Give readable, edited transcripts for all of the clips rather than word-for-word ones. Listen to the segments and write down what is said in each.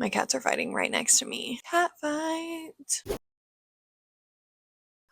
My cats are fighting right next to me. Cat fight.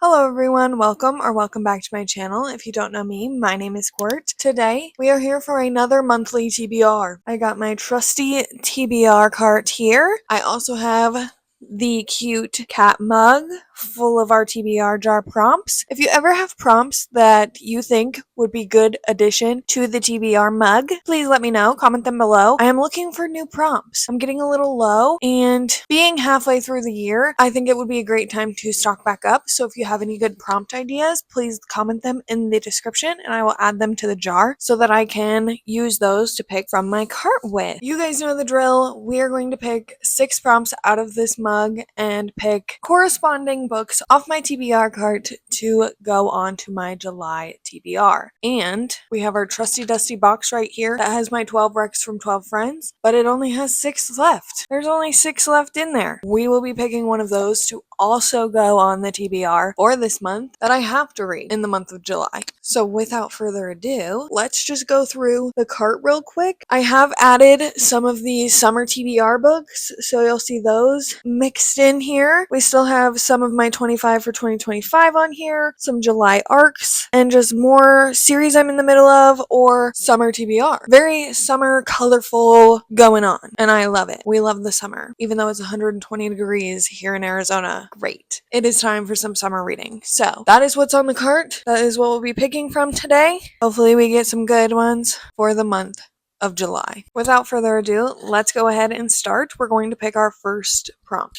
Hello everyone, welcome back to my channel. If you don't know me, my name is Squirt. Today, we are here for another monthly TBR. I got my trusty TBR cart here. I also have the cute cat mug full of our TBR jar prompts. If you ever have prompts that you think would be good addition to the TBR mug, please let me know. Comment them below. I am looking for new prompts. I'm getting a little low, and being halfway through the year, I think it would be a great time to stock back up. So if you have any good prompt ideas, please comment them in the description and I will add them to the jar so that I can use those to pick from my cart with. You guys know the drill. We are going to pick 6 prompts out of this mug and pick corresponding books off my TBR cart to go on to my July TBR. And we have our trusty dusty box right here that has my 12 recs from 12 friends, but it only has 6 left. There's only 6 left in there. We will be picking one of those to also go on the TBR for this month that I have to read in the month of July. So without further ado, let's just go through the cart real quick. I have added some of the summer TBR books, so you'll see those mixed in here. We still have some of my 25 for 2025 on here, some July arcs, and just more series I'm in the middle of or summer TBR. Very summer, colorful going on, and I love it. We love the summer, even though it's 120 degrees here in Arizona. Great. It is time for some summer reading. So that is what's on the cart. That is what we'll be picking from today. Hopefully we get some good ones for the month of July. Without further ado, let's go ahead and start. We're going to pick our first prompt.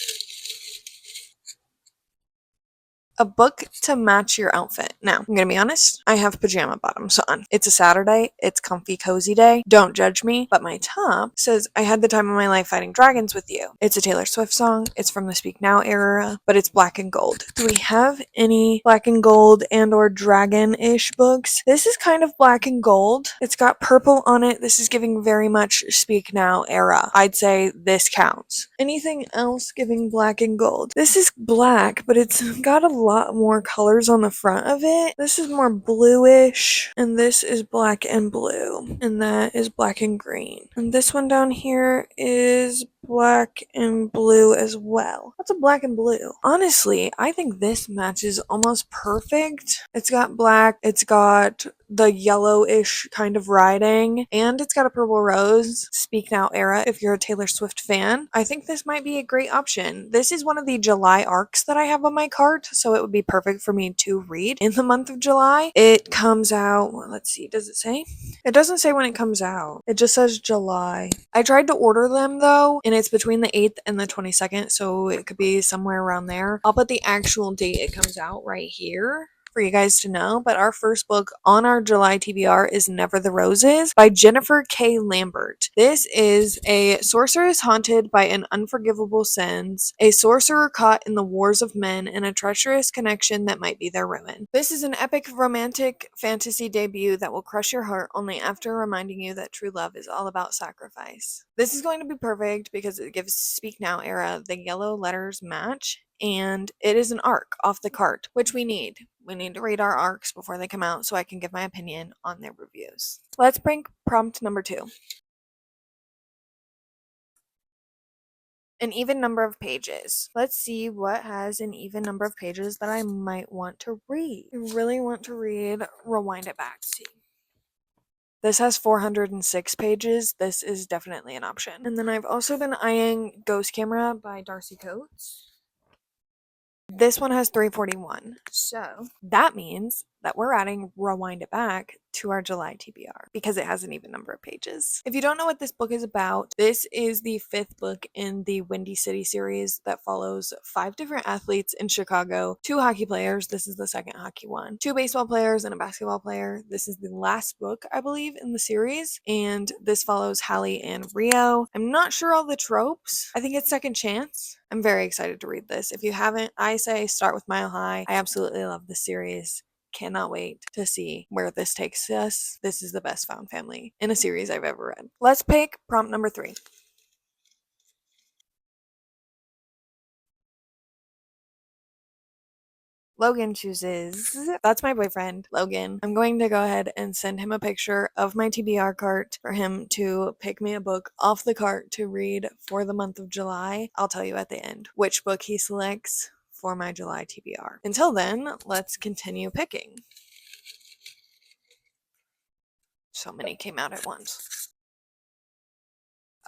A book to match your outfit. Now, I'm gonna be honest, I have pajama bottoms on. It's a Saturday, it's comfy cozy day, don't judge me, but my top says I had the time of my life fighting dragons with you. It's a Taylor Swift song, it's from the Speak Now era, but it's black and gold. Do we have any black and gold and or dragon-ish books? This is kind of black and gold. It's got purple on it. This is giving very much Speak Now era. I'd say this counts. Anything else giving black and gold? This is black, but it's got a lot more colors on the front of it. This is more bluish, and this is black and blue, and that is black and green. And this one down here is black and blue as well. What's a black and blue? Honestly, I think this matches almost perfect. It's got black, it's got the yellowish kind of writing, and it's got a purple rose. Speak Now era if you're a Taylor Swift fan. I think this might be a great option. This is one of the July arcs that I have on my cart, so it would be perfect for me to read in the month of July. It comes out, well, let's see, does it say? It doesn't say when it comes out. It just says July. I tried to order them though, and it's between the 8th and the 22nd, so it could be somewhere around there. I'll put the actual date it comes out right here for you guys to know, but our first book on our July TBR is Never the Roses by Jennifer K. Lambert. This is a sorceress haunted by an unforgivable sins, a sorcerer caught in the wars of men, and a treacherous connection that might be their ruin. This is an epic romantic fantasy debut that will crush your heart only after reminding you that true love is all about sacrifice. This is going to be perfect because it gives Speak Now era the yellow letters match, and it is an arc off the cart, which we need. We need to read our arcs before they come out so I can give my opinion on their reviews. Let's bring prompt number 2. An even number of pages. Let's see what has an even number of pages that I might want to read. I really want to read Rewind It Back. See. This has 406 pages. This is definitely an option. And then I've also been eyeing Ghost Camera by Darcy Coates. This one has 341, so that means that we're adding Rewind It Back to our July TBR because it has an even number of pages. If you don't know what this book is about, this is the 5th book in the Windy City series that follows 5 different athletes in Chicago, 2 hockey players, this is the second hockey one, 2 baseball players and a basketball player. This is the last book, I believe, in the series, and this follows Hallie and Rio. I'm not sure all the tropes. I think it's Second Chance. I'm very excited to read this. If you haven't, I say start with Mile High. I absolutely love this series. Cannot wait to see where this takes us. This is the best found family in a series I've ever read. Let's pick prompt number 3. Logan chooses. That's my boyfriend, Logan. I'm going to go ahead and send him a picture of my TBR cart for him to pick me a book off the cart to read for the month of July. I'll tell you at the end which book he selects for my July TBR. Until then, let's continue picking. So many came out at once.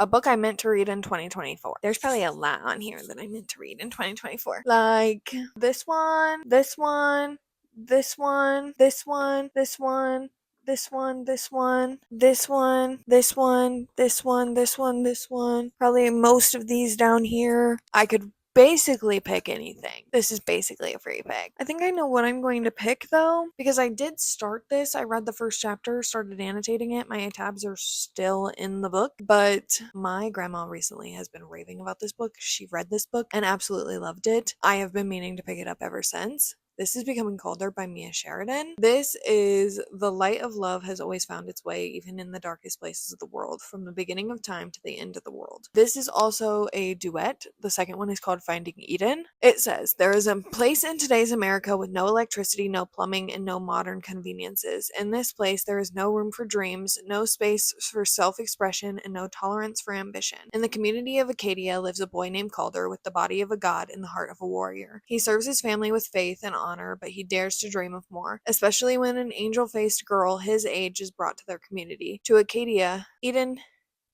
A book I meant to read in 2024. There's probably a lot on here that I meant to read in 2024. Like this one, this one, this one, this one, this one, this one, this one, this one, this one, this one, this one, this one. Probably most of these down here. I could basically pick anything. This is basically a free pick. I think I know what I'm going to pick though, because I did start this. I read the first chapter, started annotating it. My tabs are still in the book, but my grandma recently has been raving about this book. She read this book and absolutely loved it. I have been meaning to pick it up ever since. This is Becoming Colder by Mia Sheridan. This is The light of love has always found its way even in the darkest places of the world, from the beginning of time to the end of the world. This is also a duet. The second one is called Finding Eden. It says, there is a place in today's America with no electricity, no plumbing, and no modern conveniences. In this place, there is no room for dreams, no space for self-expression, and no tolerance for ambition. In the community of Acadia lives a boy named Calder with the body of a god and the heart of a warrior. He serves his family with faith and honor, but he dares to dream of more, especially when an angel-faced girl his age is brought to their community. To Acadia, Eden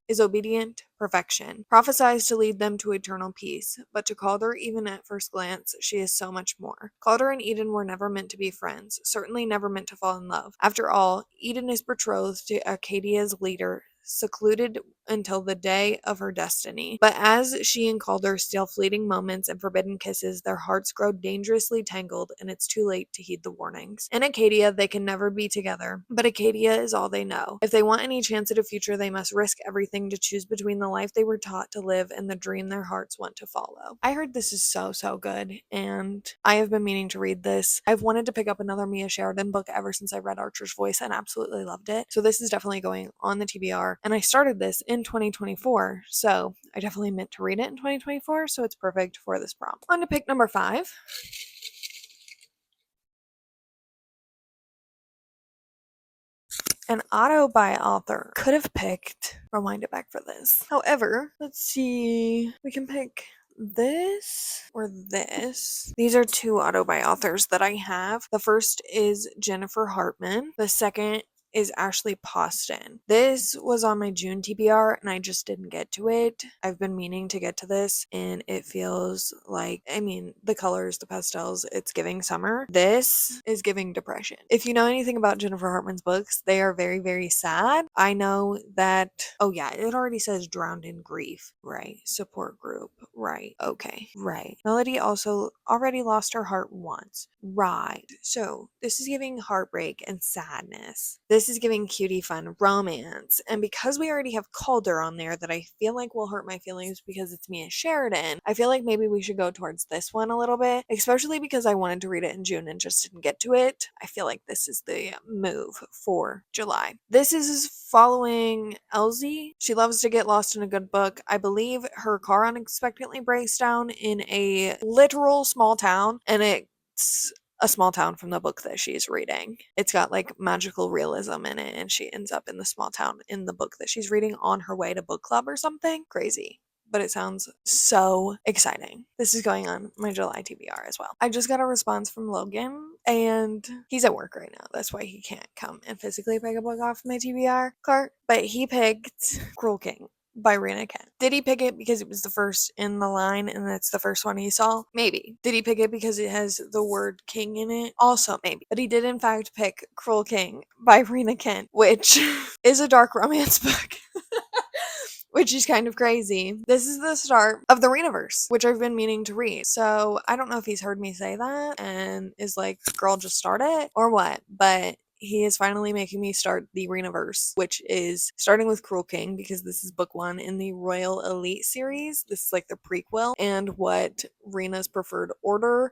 is obedient perfection, prophesies to lead them to eternal peace. But to Calder, even at first glance, she is so much more. Calder and Eden were never meant to be friends, certainly never meant to fall in love. After all, Eden is betrothed to Acadia's leader, secluded until the day of her destiny. But as she and Calder steal fleeting moments and forbidden kisses, their hearts grow dangerously tangled, and it's too late to heed the warnings. In Acadia, they can never be together, but Acadia is all they know. If they want any chance at a future, they must risk everything to choose between the life they were taught to live and the dream their hearts want to follow. I heard this is so good, and I have been meaning to read this. I've wanted to pick up another Mia Sheridan book ever since I read Archer's Voice and absolutely loved it. So this is definitely going on the TBR, and I started this in 2024, so I definitely meant to read it in 2024, so it's perfect for this prompt. On to pick number 5. An auto by author. Could have picked Rewind It Back for this. However, let's see. We can pick this or this. These are 2 auto by authors that I have. The first is Jennifer Hartman. The second is Ashley Poston. This was on my June TBR and I just didn't get to it. I've been meaning to get to this and it feels like, I mean, the colors, the pastels, it's giving summer. This is giving depression. If you know anything about Jennifer Hartman's books, they are very sad. I know that, oh yeah, it already says drowned in grief, right? Support group, right? Okay, right. Melody also already lost her heart once, right? So this is giving heartbreak and sadness. This is giving cutie fun romance. And because we already have Calder on there that I feel like will hurt my feelings because it's Mia Sheridan, I feel like maybe we should go towards this one a little bit, especially because I wanted to read it in June and just didn't get to it. I feel like this is the move for July. This is following Elsie. She loves to get lost in a good book. I believe her car unexpectedly breaks down in a literal small town, and it's a small town from the book that she's reading. It's got like magical realism in it, and she ends up in the small town in the book that she's reading on her way to book club or something. Crazy. But it sounds so exciting. This is going on my July TBR as well. I just got a response from Logan, and he's at work right now. That's why he can't come and physically pick a book off my TBR cart. But he picked Cruel King by Rena Kent. Did he pick it because it was the first in the line and that's the first one he saw? Maybe. Did he pick it because it has the word king in it? Also maybe. But he did in fact pick Cruel King by Rena Kent, which is a dark romance book. Which is kind of crazy. This is the start of the Renaverse, which I've been meaning to read. So I don't know if he's heard me say that and is like, girl, just start it or what, but he is finally making me start the Renaverse, which is starting with Cruel King because this is book 1 in the Royal Elite series. This is like the prequel and what Rena's preferred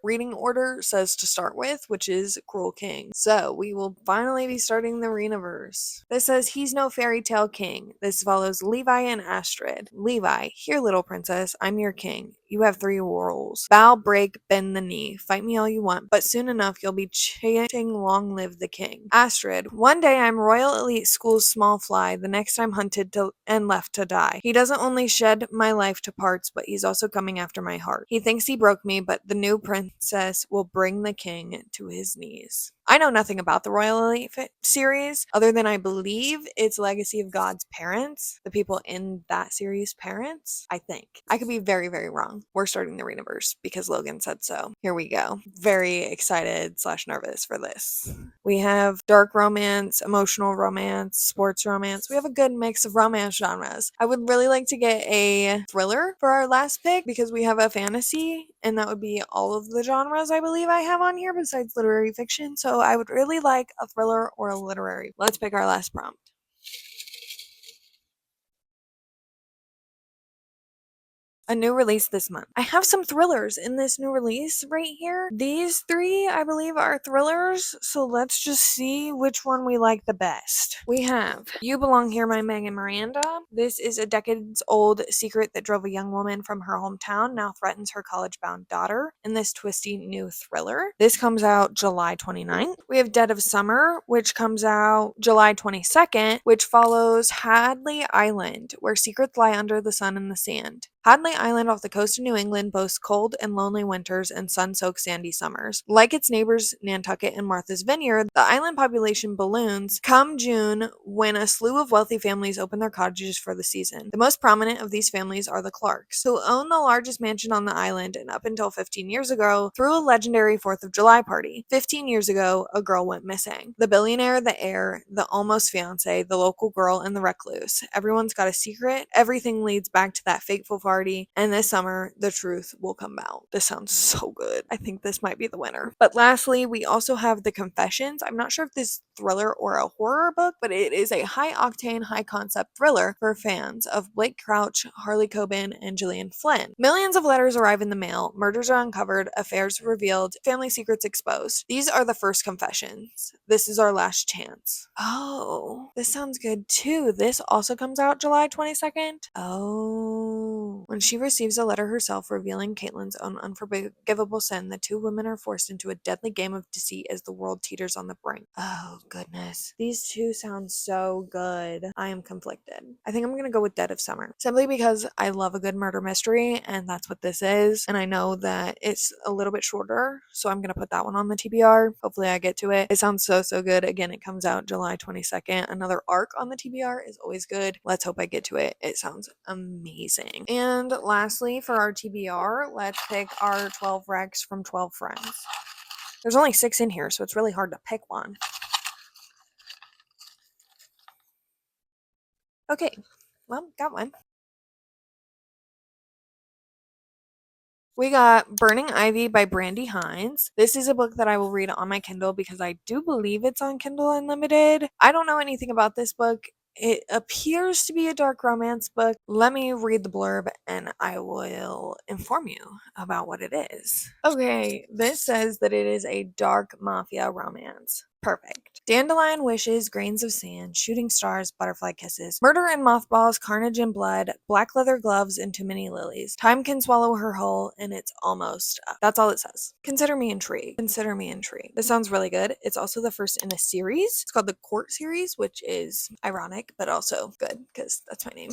reading order says to start with, which is Cruel King. So we will finally be starting the Renaverse. This says he's no fairy tale king. This follows Levi and Astrid. Levi, here little princess, I'm your king. You have 3 rules. Bow, break, bend the knee. Fight me all you want, but soon enough you'll be chanting long live the king. Astrid, one day I'm Royal Elite School's small fly, the next I'm hunted and left to die. He doesn't only shed my life to parts, but he's also coming after my heart. He thinks he broke me, but the new princess will bring the king to his knees. I know nothing about the Royal Elite series, other than I believe it's Legacy of God's parents, the people in that series' parents, I think. I could be very, very wrong. We're starting the Readingverse because Logan said so. Here we go. Very excited / nervous for this. We have dark romance, emotional romance, sports romance. We have a good mix of romance genres. I would really like to get a thriller for our last pick because we have a fantasy, and that would be all of the genres I believe I have on here besides literary fiction. So I would really like a thriller or a literary. Let's pick our last prompt. A new release this month. I have some thrillers in this new release right here. These 3, I believe, are thrillers, so let's just see which one we like the best. We have You Belong Here by Megan Miranda. This is a decades-old secret that drove a young woman from her hometown, now threatens her college-bound daughter in this twisty new thriller. This comes out July 29th. We have Dead of Summer, which comes out July 22nd, which follows Hadley Island, where secrets lie under the sun and the sand. Hadley Island off the coast of New England boasts cold and lonely winters and sun-soaked sandy summers. Like its neighbors Nantucket and Martha's Vineyard, the island population balloons come June when a slew of wealthy families open their cottages for the season. The most prominent of these families are the Clarks, who own the largest mansion on the island and up until 15 years ago threw a legendary 4th of July party. 15 years ago, a girl went missing. The billionaire, the heir, the almost fiance, the local girl, and the recluse. Everyone's got a secret. Everything leads back to that fateful party, and this summer the truth will come out. This sounds so good. I think this might be the winner. But lastly, we also have The Confessions. I'm not sure if this is thriller or a horror book, but it is a high octane, high concept thriller for fans of Blake Crouch, Harley Coben, and Gillian Flynn. Millions of letters arrive in the mail, murders are uncovered, affairs revealed, family secrets exposed. These are the first confessions. This is our last chance. Oh, this sounds good too. This also comes out July 22nd. Oh. When she receives a letter herself revealing Caitlin's own unforgivable sin, the 2 women are forced into a deadly game of deceit as the world teeters on the brink. Oh, goodness. These 2 sound so good. I am conflicted. I think I'm going to go with Dead of Summer, simply because I love a good murder mystery, and that's what this is. And I know that it's a little bit shorter, so I'm going to put that one on the TBR. Hopefully I get to it. It sounds so, so good. Again, it comes out July 22nd. Another arc on the TBR is always good. Let's hope I get to it. It sounds amazing. And lastly, for our TBR, let's pick our 12 recs from 12 friends. There's only 6 in here, so it's really hard to pick one. Okay, well, got one. We got Burning Ivy by Brandy Hines. This is a book that I will read on my Kindle because I do believe it's on Kindle Unlimited. I don't know anything about this book. It appears to be a dark romance book. Let me read the blurb and I will inform you about what it is. Okay, this says that it is a dark mafia romance. Perfect. Dandelion wishes, grains of sand, shooting stars, butterfly kisses, murder and mothballs, carnage and blood, black leather gloves, and too many lilies. Time can swallow her whole, and it's almost up. That's all it says. Consider me intrigued. Consider me intrigued. This sounds really good. It's also the first in a series. It's called the Court series, which is ironic, but also good, because that's my name.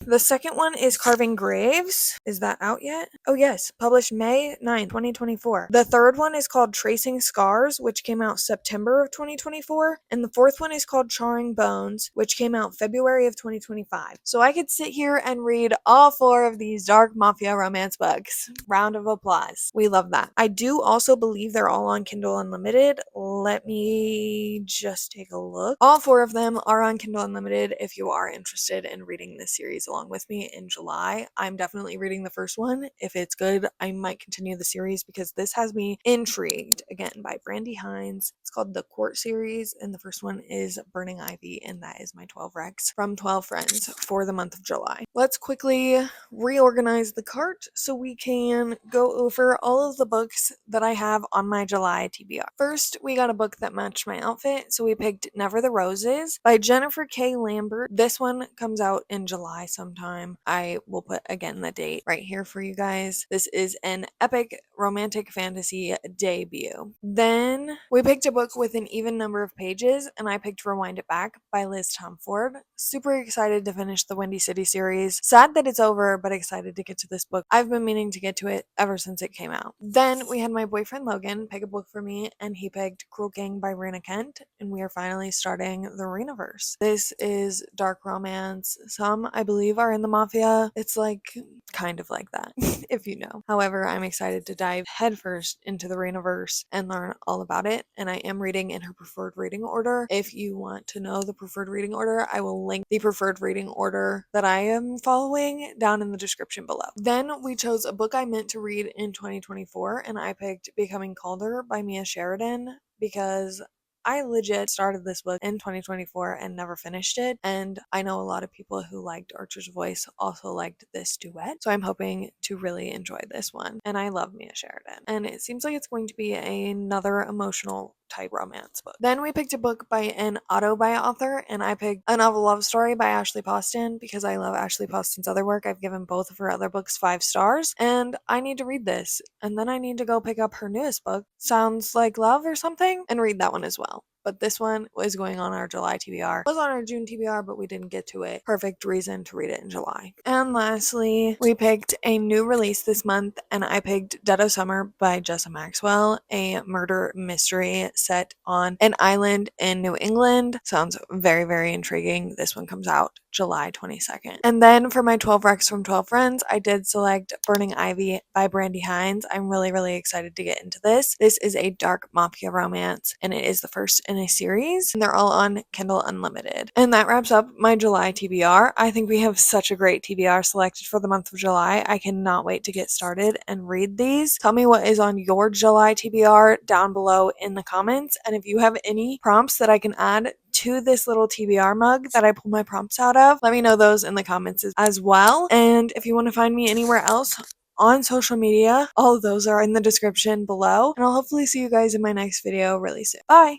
The second one is Carving Graves. Is that out yet? Oh yes, published May 9, 2024. The third one is called Tracing Scars, which came out September of 2024, and the fourth one is called Charring Bones, which came out February of 2025. So I could sit here and read all 4 of these dark mafia romance books. Round of applause. We love that. I do also believe they're all on Kindle Unlimited. Let me just take a look. All 4 of them are on Kindle Unlimited if you are interested in reading this series along with me in July. I'm definitely reading the first one. If it's good, I might continue the series because this has me intrigued. Again, by Brandy Hines. It's called the Court series. series, and the first one is Burning Ivy, and that is my 12 recs from 12 friends for the month of July. Let's quickly reorganize the cart so we can go over all of the books that I have on my July TBR. First, we got a book that matched my outfit, so we picked Never the Roses by Jennifer K. Lambert. This one comes out in July sometime. I will put again the date right here for you guys. This is an epic romantic fantasy debut. Then we picked a book with an even number of pages, and I picked Rewind It Back by Liz Tomford. Super excited to finish the Windy City series. Sad that it's over, but excited to get to this book. I've been meaning to get to it ever since it came out. Then we had my boyfriend Logan pick a book for me, and he picked Cruel Gang by Rena Kent, and we are finally starting the Renaverse. This is dark romance. Some, I believe, are in the mafia. It's like kind of like that, if you know. However, I'm excited to dive headfirst into the Renaverse and learn all about it, and I am reading in her preferred reading order. If you want to know the preferred reading order, I will link the preferred reading order that I am following down in the description below. Then we chose a book I meant to read in 2024, and I picked Becoming Calder by Mia Sheridan because I legit started this book in 2024 and never finished it, and I know a lot of people who liked Archer's Voice also liked this duet, so I'm hoping to really enjoy this one, and I love Mia Sheridan, and it seems like it's going to be another emotional type romance book. Then we picked a book by an auto-buy author, and I picked A Novel Love Story by Ashley Poston because I love Ashley Poston's other work. I've given both of her other books 5 stars, and I need to read this, and then I need to go pick up her newest book, Sounds Like Love or something, and read that one as well. But this one was going on our July TBR. It was on our June TBR, but we didn't get to it. Perfect reason to read it in July. And lastly, we picked a new release this month, and I picked Dead of Summer by Jessa Maxwell, a murder mystery set on an island in New England. Sounds very, very intriguing. This one comes out July 22nd. And then for my 12 recs from 12 friends, I did select Burning Ivy by Brandy Hines. I'm really, really excited to get into this. This is a dark mafia romance, and it is the first in a series, and they're all on Kindle Unlimited. And that wraps up my July TBR. I think we have such a great TBR selected for the month of July. I cannot wait to get started and read these. Tell me what is on your July TBR down below in the comments, and if you have any prompts that I can add to this little TBR mug that I pull my prompts out of, let me know those in the comments as well. And if you want to find me anywhere else on social media, all of those are in the description below, and I'll hopefully see you guys in my next video really soon. Bye!